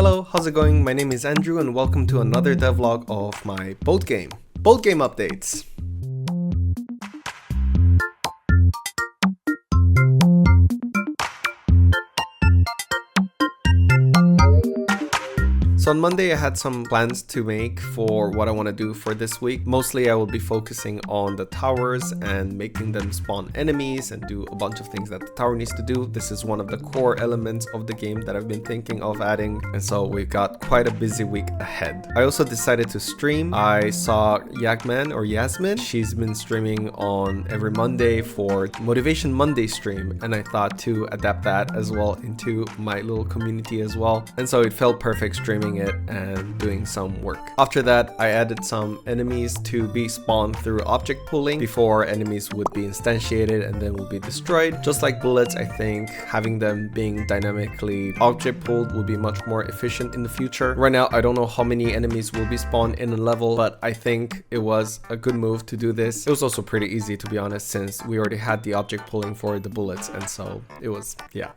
Hello, how's it going? My name is Andrew and welcome to another devlog of my boat game. Boat game updates. So on Monday I had some plans to make for what I want to do for this week. Mostly I will be focusing on the towers and making them spawn enemies and do a bunch of things that the tower needs to do. This is one of the core elements of the game that I've been thinking of adding, and so we've got quite a busy week ahead. I also decided to stream. I saw Yasmin. She's been streaming on every Monday for Motivation Monday stream, and I thought to adapt that as well into my little community as well. And so it felt perfect streaming it and doing some work. After that, I added some enemies to be spawned through object pooling before enemies would be instantiated and then will be destroyed. Just like bullets, I think having them being dynamically object pooled will be much more efficient in the future. Right now, I don't know how many enemies will be spawned in a level, but I think it was a good move to do this. It was also pretty easy, to be honest, since we already had the object pooling for the bullets, and so it was, yeah.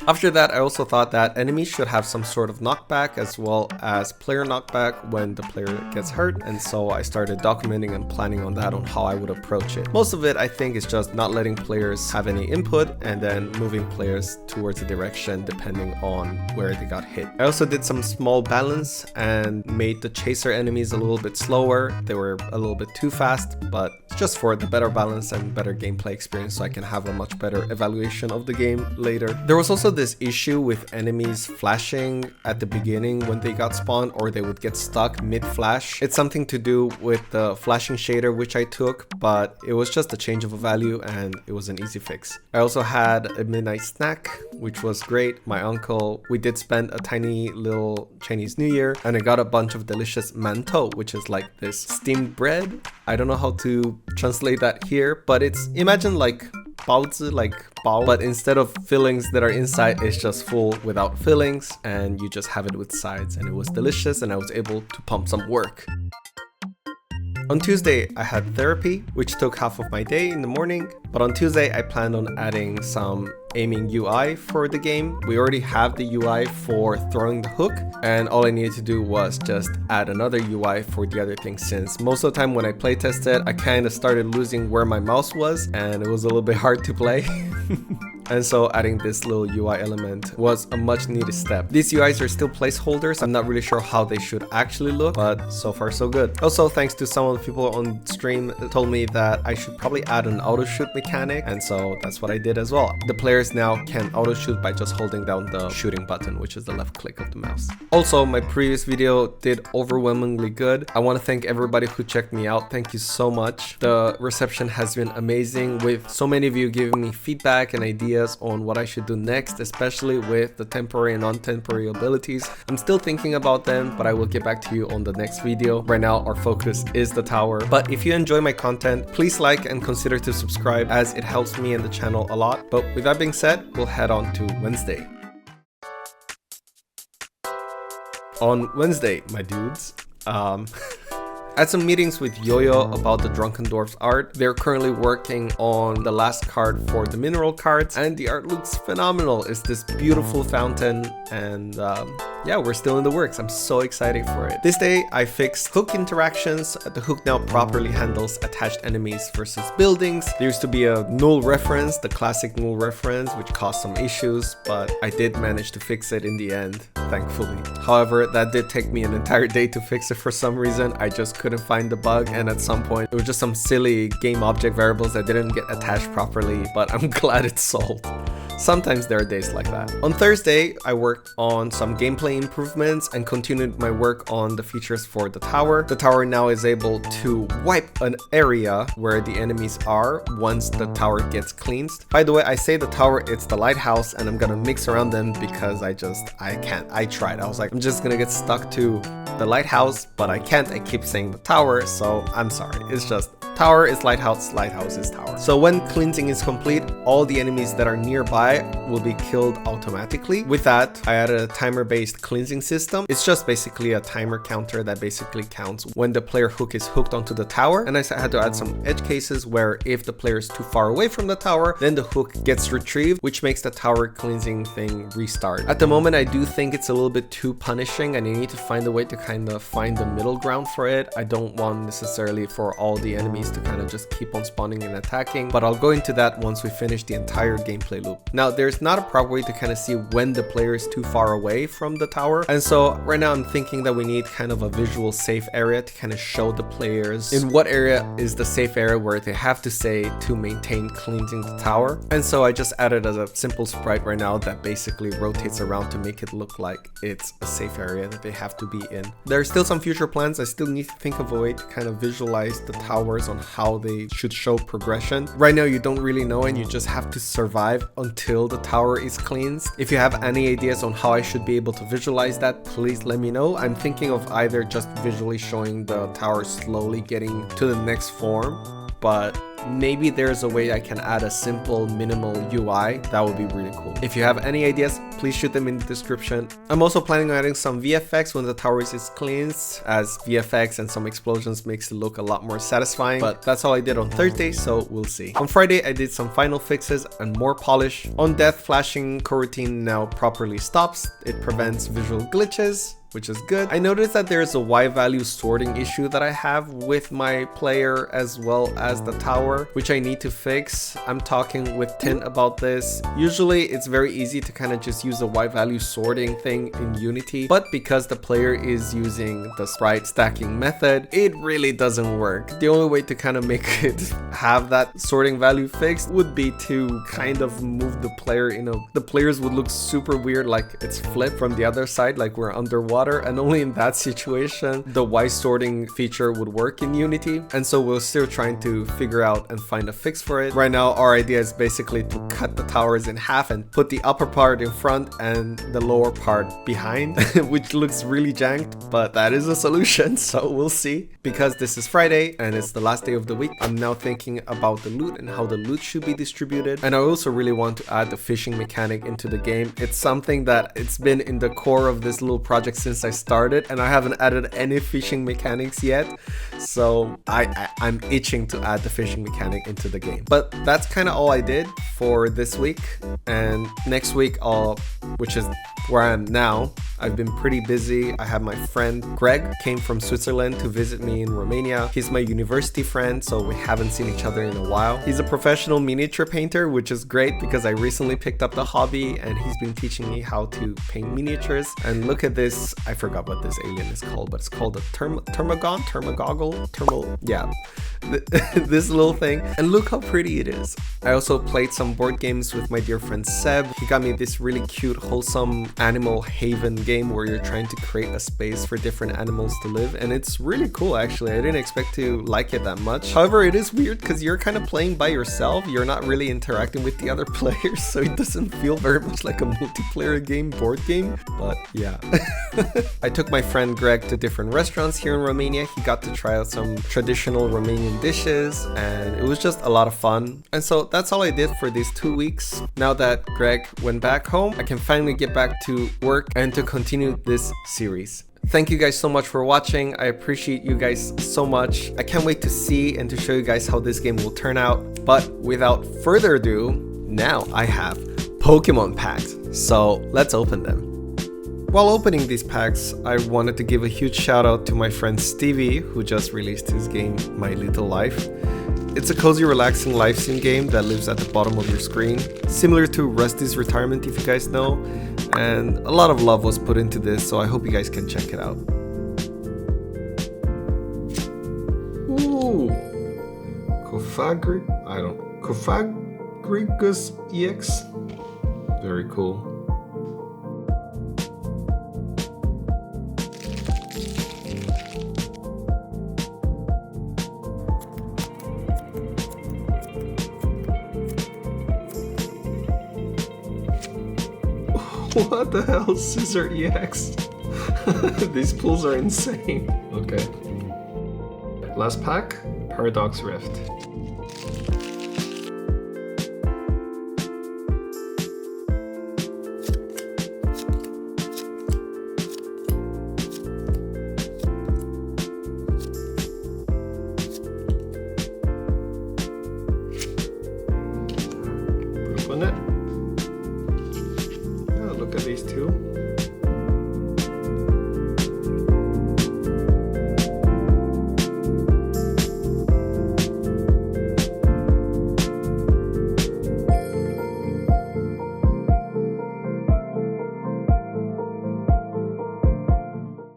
After that, I also thought that enemies should have some sort of knockback as well as player knockback when the player gets hurt, and so I started documenting and planning on that, on how I would approach it. Most of it, I think, is just not letting players have any input and then moving players towards a direction depending on where they got hit. I also did some small balance and made the chaser enemies a little bit slower. They were a little bit too fast, but just for the better balance and better gameplay experience, so I can have a much better evaluation of the game later. There was also this issue with enemies flashing at the beginning when they got spawned, or they would get stuck mid-flash. It's something to do with the flashing shader which I took, but it was just a change of a value and it was an easy fix. I also had a midnight snack, which was great. My uncle, we did spend a tiny little Chinese New Year, and I got a bunch of delicious mantou, which is like this steamed bread. I don't know how to translate that here, but it's, imagine like baozi, like bao, but instead of fillings that are inside, it's just full without fillings, and you just have it with sides, and it was delicious, and I was able to pump some work. On Tuesday, I had therapy, which took half of my day in the morning, but on Tuesday, I planned on adding some aiming UI for the game. We already have the UI for throwing the hook, and all I needed to do was just add another UI for the other things, since most of the time when I playtested, I kind of started losing where my mouse was, and it was a little bit hard to play. And so adding this little UI element was a much needed step. These UIs are still placeholders. I'm not really sure how they should actually look, but so far so good. Also, thanks to some of the people on stream that told me that I should probably add an auto shoot mechanic, and so that's what I did as well. The players now can auto shoot by just holding down the shooting button, which is the left click of the mouse. Also, my previous video did overwhelmingly good. I want to thank everybody who checked me out. Thank you so much. The reception has been amazing, with so many of you giving me feedback and ideas on what I should do next, especially with the temporary and non-temporary abilities. I'm still thinking about them, but I will get back to you on the next video. Right now, our focus is the tower. But if you enjoy my content, please like and consider to subscribe, as it helps me and the channel a lot. But with that being said, we'll head on to Wednesday. On Wednesday, my dudes, I had some meetings with Yo-Yo about the Drunken Dwarfs art. They're currently working on the last card for the mineral cards, and the art looks phenomenal. It's this beautiful fountain, and yeah, we're still in the works. I'm so excited for it. This day, I fixed hook interactions. The hook now properly handles attached enemies versus buildings. There used to be a null reference, the classic null reference, which caused some issues, but I did manage to fix it in the end, thankfully. However, that did take me an entire day to fix it for some reason. I just couldn't find the bug, and at some point, it was just some silly game object variables that didn't get attached properly, but I'm glad it's solved. Sometimes there are days like that. On Thursday, I worked on some gameplay improvements and continued my work on the features for the tower. The tower now is able to wipe an area where the enemies are once the tower gets cleansed. By the way, I say the tower, it's the lighthouse, and I'm gonna mix around them because I can't. I tried. I was like, I'm just gonna get stuck to the lighthouse, but I can't. I keep saying the tower, so I'm sorry. It's just Tower is lighthouse, lighthouse is tower. So when cleansing is complete, all the enemies that are nearby will be killed automatically. With that, I added a timer-based cleansing system. It's just basically a timer counter that basically counts when the player hook is hooked onto the tower. And I had to add some edge cases where if the player is too far away from the tower, then the hook gets retrieved, which makes the tower cleansing thing restart. At the moment, I do think it's a little bit too punishing and you need to find a way to kind of find the middle ground for it. I don't want necessarily for all the enemies to kind of just keep on spawning and attacking, but I'll go into that once we finish the entire gameplay loop. Now, there's not a proper way to kind of see when the player is too far away from the tower. And so right now I'm thinking that we need kind of a visual safe area to kind of show the players in what area is the safe area where they have to say to maintain cleansing the tower. And so I just added as a simple sprite right now that basically rotates around to make it look like it's a safe area that they have to be in. There are still some future plans. I still need to think of a way to kind of visualize the towers on how they should show progression. Right now you don't really know and you just have to survive until the tower is cleansed. If you have any ideas on how I should be able to visualize that, please let me know. I'm thinking of either just visually showing the tower slowly getting to the next form, but maybe there's a way I can add a simple minimal UI. That would be really cool. If you have any ideas, please shoot them in the description. I'm also planning on adding some VFX when the tower is cleansed, as VFX and some explosions makes it look a lot more satisfying. But that's all I did on Thursday, so we'll see. On Friday, I did some final fixes and more polish. On death, flashing coroutine now properly stops. It prevents visual glitches, which is good. I noticed that there's a Y value sorting issue that I have with my player as well as the tower, which I need to fix. I'm talking with Tint about this. Usually it's very easy to kind of just use a Y value sorting thing in Unity, but because the player is using the sprite stacking method, it really doesn't work. The only way to kind of make it have that sorting value fixed would be to kind of move the player, the players would look super weird, like it's flipped from the other side, like we're underwater. And only in that situation the Y sorting feature would work in Unity, and so we're still trying to figure out and find a fix for it. Right now our idea is basically to cut the towers in half and put the upper part in front and the lower part behind, which looks really janked, but that is a solution, so we'll see. Because this is Friday and it's the last day of the week, I'm now thinking about the loot and how the loot should be distributed. And I also really want to add the fishing mechanic into the game. It's something that it's been in the core of this little project since I started, and I haven't added any fishing mechanics yet, so I'm itching to add the fishing mechanic into the game. But that's kind of all I did for this week, and next week which is where I am now, I've been pretty busy. I have my friend Greg came from Switzerland to visit me in Romania. He's my university friend, so we haven't seen each other in a while. He's a professional miniature painter, which is great because I recently picked up the hobby and he's been teaching me how to paint miniatures. And look at this, I forgot what this alien is called, but it's called a termagant, yeah. This little thing, and look how pretty it is. I also played some board games with my dear friend Seb. He got me this really cute, wholesome animal haven game where you're trying to create a space for different animals to live, and it's really cool actually. I didn't expect to like it that much. However, it is weird because you're kind of playing by yourself. You're not really interacting with the other players, so it doesn't feel very much like a multiplayer game, board game, but yeah. I took my friend Greg to different restaurants here in Romania. He got to try out some traditional Romanian dishes, and it was just a lot of fun. And so that's all I did for these 2 weeks. Now that Greg went back home, I can finally get back to work and to continue this series. Thank you guys so much for watching. I appreciate you guys so much. I can't wait to see and to show you guys how this game will turn out. But without further ado, now I have Pokemon packs. So let's open them. While opening these packs, I wanted to give a huge shout out to my friend Stevie, who just released his game, My Little Life. It's a cozy, relaxing life sim game that lives at the bottom of your screen, similar to Rusty's Retirement if you guys know, and a lot of love was put into this, so I hope you guys can check it out. Ooh, Cofagrigus EX, very cool. What the hell, Scissor EX? These pulls are insane. Okay. Last pack. Paradox Rift.